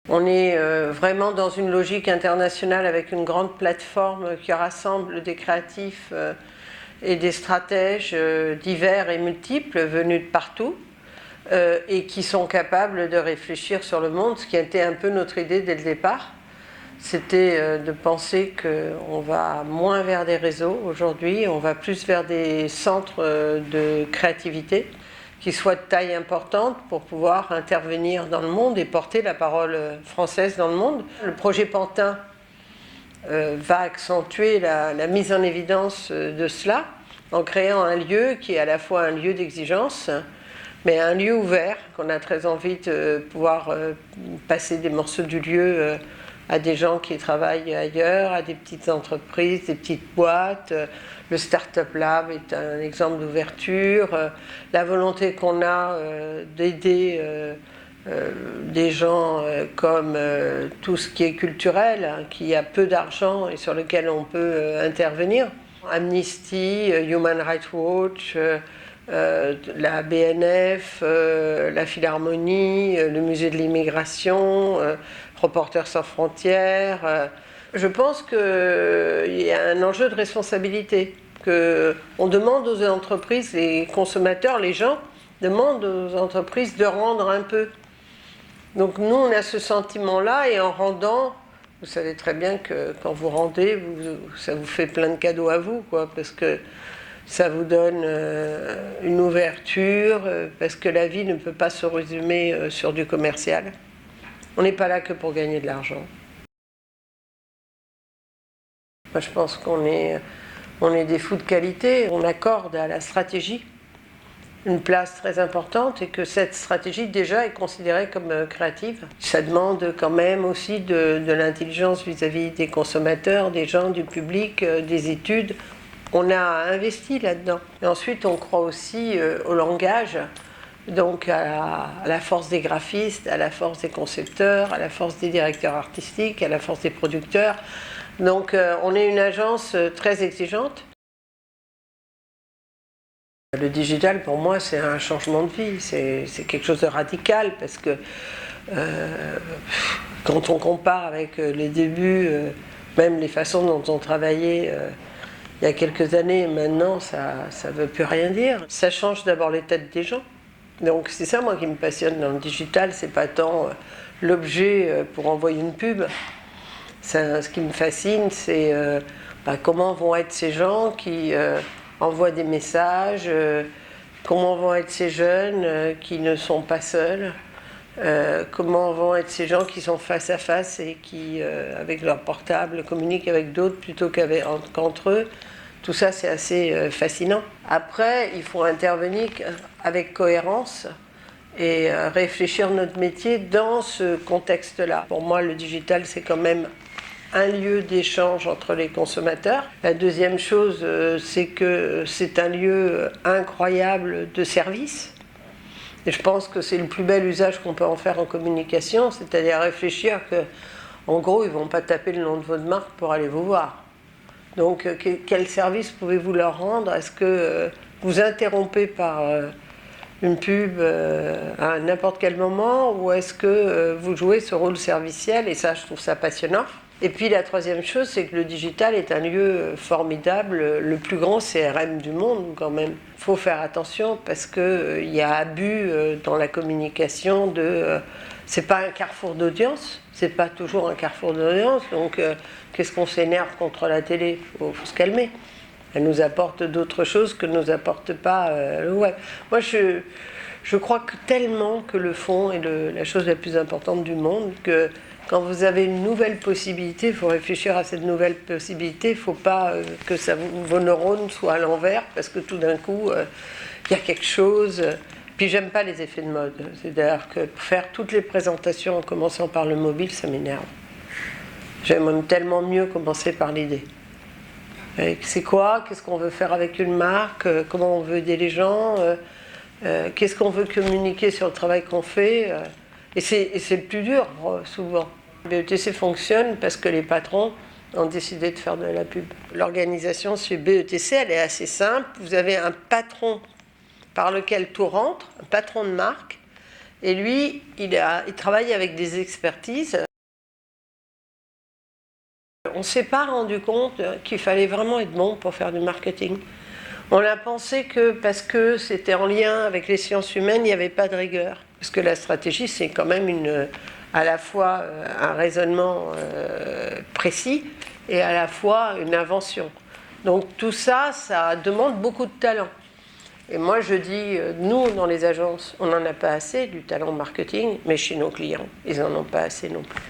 On est vraiment dans une logique internationale avec une grande plateforme qui rassemble des créatifs et des stratèges divers et multiples venus de partout et qui sont capables de réfléchir sur le monde, ce qui a été un peu notre idée dès le départ. C'était de penser qu'on va moins vers des réseaux aujourd'hui, on va plus vers des centres de créativité qui soient de taille importante pour pouvoir intervenir dans le monde et porter la parole française dans le monde. Le projet Pantin va accentuer la mise en évidence de cela en créant un lieu qui est à la fois un lieu d'exigence, mais un lieu ouvert, qu'on a très envie de pouvoir passer des morceaux du lieu à des gens qui travaillent ailleurs, à des petites entreprises, des petites boîtes. Le Startup Lab est un exemple d'ouverture. La volonté qu'on a d'aider des gens comme tout ce qui est culturel, hein, qui a peu d'argent et sur lequel on peut intervenir. Amnesty, Human Rights Watch, la BNF, la Philharmonie, le Musée de l'immigration, Reporters sans frontières. Je pense qu'il y a un enjeu de responsabilité, qu'on demande aux entreprises, les consommateurs, les gens, demandent aux entreprises de rendre un peu. Donc nous, on a ce sentiment-là, et en rendant, vous savez très bien que quand vous rendez, ça vous fait plein de cadeaux à vous, quoi, parce que ça vous donne une ouverture, parce que la vie ne peut pas se résumer sur du commercial. On n'est pas là que pour gagner de l'argent. Moi, je pense qu'on est des fous de qualité. On accorde à la stratégie une place très importante et que cette stratégie déjà est considérée comme créative. Ça demande quand même aussi de l'intelligence vis-à-vis des consommateurs, des gens, du public, des études. On a investi là-dedans. Et ensuite, on croit aussi au langage, donc à la force des graphistes, à la force des concepteurs, à la force des directeurs artistiques, à la force des producteurs. Donc on est une agence très exigeante. Le digital, pour moi, c'est un changement de vie, c'est quelque chose de radical, parce que quand on compare avec les débuts, même les façons dont on travaillait il y a quelques années, maintenant, ça ne veut plus rien dire. Ça change d'abord les têtes des gens. Donc c'est ça, moi, qui me passionne dans le digital, c'est pas tant l'objet pour envoyer une pub. Ce qui me fascine, c'est comment vont être ces gens qui envoient des messages, comment vont être ces jeunes qui ne sont pas seuls, comment vont être ces gens qui sont face à face et qui, avec leur portable, communiquent avec d'autres plutôt qu'entre eux. Tout ça, c'est assez fascinant. Après, il faut intervenir avec cohérence et réfléchir notre métier dans ce contexte-là. Pour moi, le digital, c'est quand même un lieu d'échange entre les consommateurs. La deuxième chose, c'est que c'est un lieu incroyable de service. Et je pense que c'est le plus bel usage qu'on peut en faire en communication, c'est-à-dire réfléchir qu'en gros, ils ne vont pas taper le nom de votre marque pour aller vous voir. Donc, quel service pouvez-vous leur rendre? Est-ce que vous interrompez par une pub à n'importe quel moment, ou est-ce que vous jouez ce rôle serviciel? Et ça, je trouve ça passionnant. Et puis la troisième chose, c'est que le digital est un lieu formidable, le plus grand CRM du monde quand même. Il faut faire attention parce qu'il y a abus dans la communication c'est pas un carrefour d'audience, c'est pas toujours un carrefour d'audience, donc qu'est-ce qu'on s'énerve contre la télé? Faut se calmer. Elle nous apporte d'autres choses que ne nous apporte pas le web. Moi, je crois tellement que le fond est la chose la plus importante du monde, que quand vous avez une nouvelle possibilité, il faut réfléchir à cette nouvelle possibilité. Il ne faut pas que vos neurones soient à l'envers, parce que tout d'un coup, il y a quelque chose. Puis j'aime pas les effets de mode. C'est-à-dire que faire toutes les présentations en commençant par le mobile, ça m'énerve. J'aime tellement mieux commencer par l'idée. C'est quoi? Qu'est-ce qu'on veut faire avec une marque? Comment on veut aider les gens? Qu'est-ce qu'on veut communiquer sur le travail qu'on fait? Et c'est le plus dur, souvent. BETC fonctionne parce que les patrons ont décidé de faire de la pub. L'organisation chez BETC, elle est assez simple. Vous avez un patron par lequel tout rentre, un patron de marque, Et lui, il travaille avec des expertises. On ne s'est pas rendu compte qu'il fallait vraiment être bon pour faire du marketing. On a pensé que parce que c'était en lien avec les sciences humaines, il n'y avait pas de rigueur. Parce que la stratégie, c'est quand même à la fois un raisonnement précis et à la fois une invention. Donc tout ça, ça demande beaucoup de talent. Et moi, je dis, nous, dans les agences, on n'en a pas assez du talent marketing, mais chez nos clients, ils n'en ont pas assez non plus.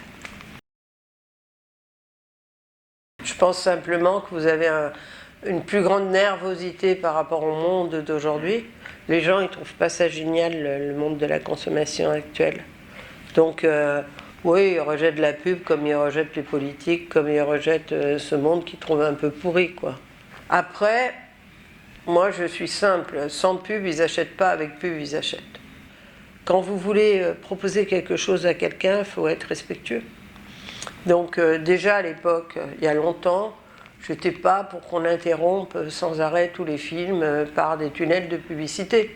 Je pense simplement que vous avez une plus grande nervosité par rapport au monde d'aujourd'hui. Les gens, ils ne trouvent pas ça génial, le monde de la consommation actuelle. Donc, oui, ils rejettent la pub comme ils rejettent les politiques, comme ils rejettent ce monde qu'ils trouvent un peu pourri, quoi. Après, moi, je suis simple. Sans pub, ils n'achètent pas. Avec pub, ils achètent. Quand vous voulez proposer quelque chose à quelqu'un, il faut être respectueux. Donc déjà à l'époque, il y a longtemps, je n'étais pas pour qu'on interrompe sans arrêt tous les films par des tunnels de publicité.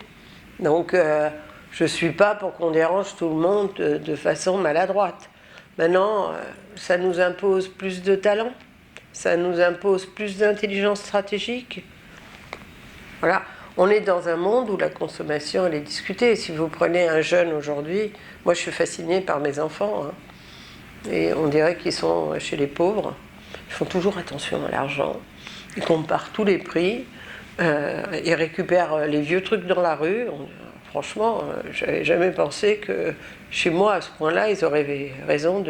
Donc je ne suis pas pour qu'on dérange tout le monde de façon maladroite. Maintenant, ça nous impose plus de talent, ça nous impose plus d'intelligence stratégique. Voilà. On est dans un monde où la consommation, elle est discutée. Si vous prenez un jeune aujourd'hui, moi je suis fascinée par mes enfants, hein. Et on dirait qu'ils sont chez les pauvres. Ils font toujours attention à l'argent. Ils comparent tous les prix. Ils récupèrent les vieux trucs dans la rue. Franchement, j'avais jamais pensé que chez moi, à ce point-là, ils auraient raison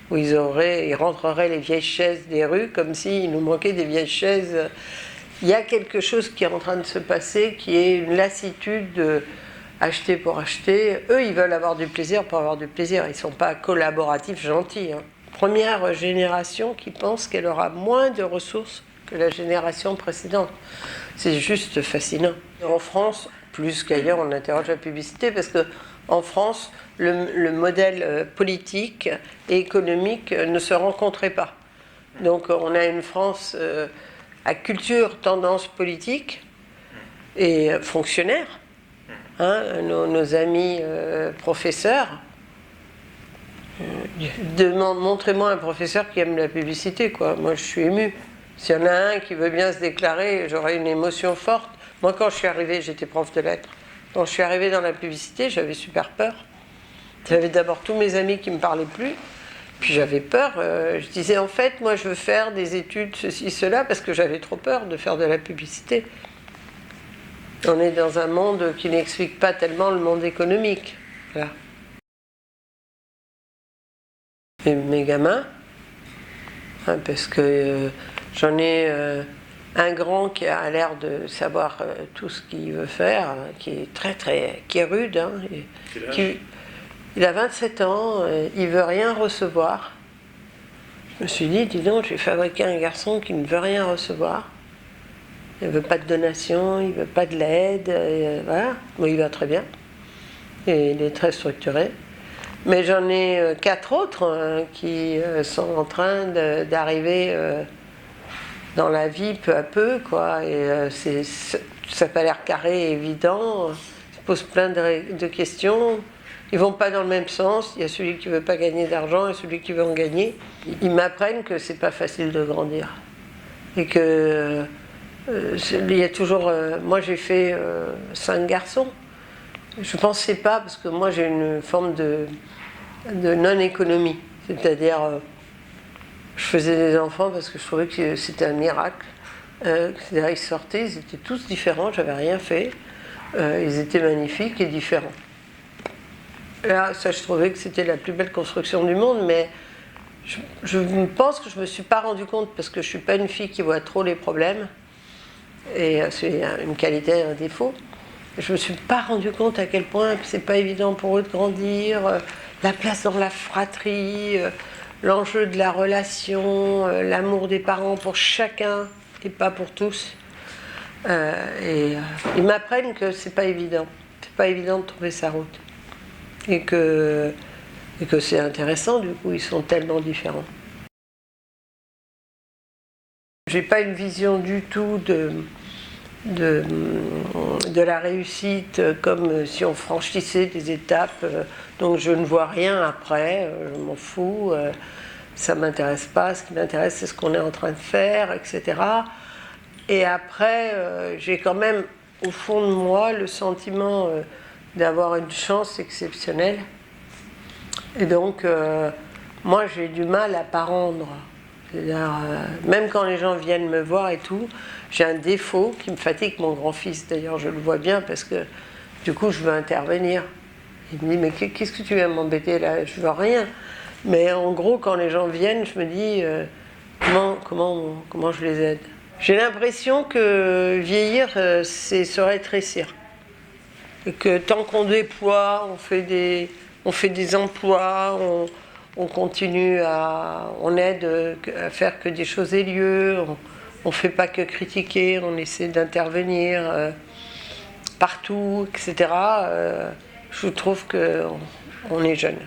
où ils rentreraient les vieilles chaises des rues comme s'il nous manquait des vieilles chaises. Il y a quelque chose qui est en train de se passer, qui est une lassitude de acheter pour acheter. Eux, ils veulent avoir du plaisir pour avoir du plaisir. Ils ne sont pas collaboratifs, gentils, hein. Première génération qui pense qu'elle aura moins de ressources que la génération précédente. C'est juste fascinant. En France, plus qu'ailleurs, on interroge la publicité parce que en France, le modèle politique et économique ne se rencontraient pas. Donc on a une France à culture, tendance politique et fonctionnaire. Hein, nos amis professeurs, montrez-moi un professeur qui aime la publicité, quoi. Moi, je suis émue. S'il y en a un qui veut bien se déclarer, j'aurais une émotion forte. Moi, quand je suis arrivée, j'étais prof de lettres. Quand je suis arrivée dans la publicité, j'avais super peur. J'avais d'abord tous mes amis qui ne me parlaient plus. Puis j'avais peur. Je disais, en fait, moi, je veux faire des études, ceci, cela, parce que j'avais trop peur de faire de la publicité. On est dans un monde qui n'explique pas tellement le monde économique. Voilà. Mes gamins, hein, parce que j'en ai un grand qui a l'air de savoir tout ce qu'il veut faire, qui est qui est rude. Hein, il a 27 ans, il veut rien recevoir. Je me suis dit, dis donc, j'ai fabriqué un garçon qui ne veut rien recevoir. Il ne veut pas de donation, il ne veut pas de l'aide, voilà. Bon, il va très bien. Et il est très structuré. Mais j'en ai 4 autres qui sont en train d'arriver dans la vie peu à peu, quoi. Et ça n'a pas l'air carré et évident. Ils se posent plein de questions. Ils ne vont pas dans le même sens. Il y a celui qui ne veut pas gagner d'argent et celui qui veut en gagner. Ils m'apprennent que c'est pas facile de grandir. Et que il y a toujours... moi, j'ai fait 5 garçons. Je ne pensais pas, parce que moi, j'ai une forme de non-économie. C'est-à-dire, je faisais des enfants parce que je trouvais que c'était un miracle. C'est-à-dire, ils sortaient, ils étaient tous différents, j'avais rien fait. Ils étaient magnifiques et différents. Là, ça, je trouvais que c'était la plus belle construction du monde, mais je pense que je ne me suis pas rendu compte, parce que je ne suis pas une fille qui voit trop les problèmes. Et c'est une qualité et un défaut. Je ne me suis pas rendu compte à quel point c'est pas évident pour eux de grandir, la place dans la fratrie, l'enjeu de la relation, l'amour des parents pour chacun et pas pour tous. Ils m'apprennent que c'est pas évident. C'est pas évident de trouver sa route. Et que c'est intéressant, du coup, ils sont tellement différents. J'ai pas une vision du tout de la réussite, comme si on franchissait des étapes. Donc je ne vois rien après, je m'en fous, ça ne m'intéresse pas. Ce qui m'intéresse, c'est ce qu'on est en train de faire, etc. Et après, j'ai quand même, au fond de moi, le sentiment d'avoir une chance exceptionnelle. Et donc, moi, j'ai du mal à pas rendre. C'est-à-dire, même quand les gens viennent me voir et tout, j'ai un défaut qui me fatigue. Mon grand-fils, d'ailleurs, je le vois bien parce que du coup, je veux intervenir. Il me dit, mais qu'est-ce que tu viens m'embêter là? Je veux rien. Mais en gros, quand les gens viennent, je me dis, comment je les aide? J'ai l'impression que vieillir, c'est se rétrécir. Et que tant qu'on déploie, on fait des emplois, on continue on aide à faire que des choses aient lieu, on ne fait pas que critiquer, on essaie d'intervenir partout, etc. Je trouve qu'on est jeune.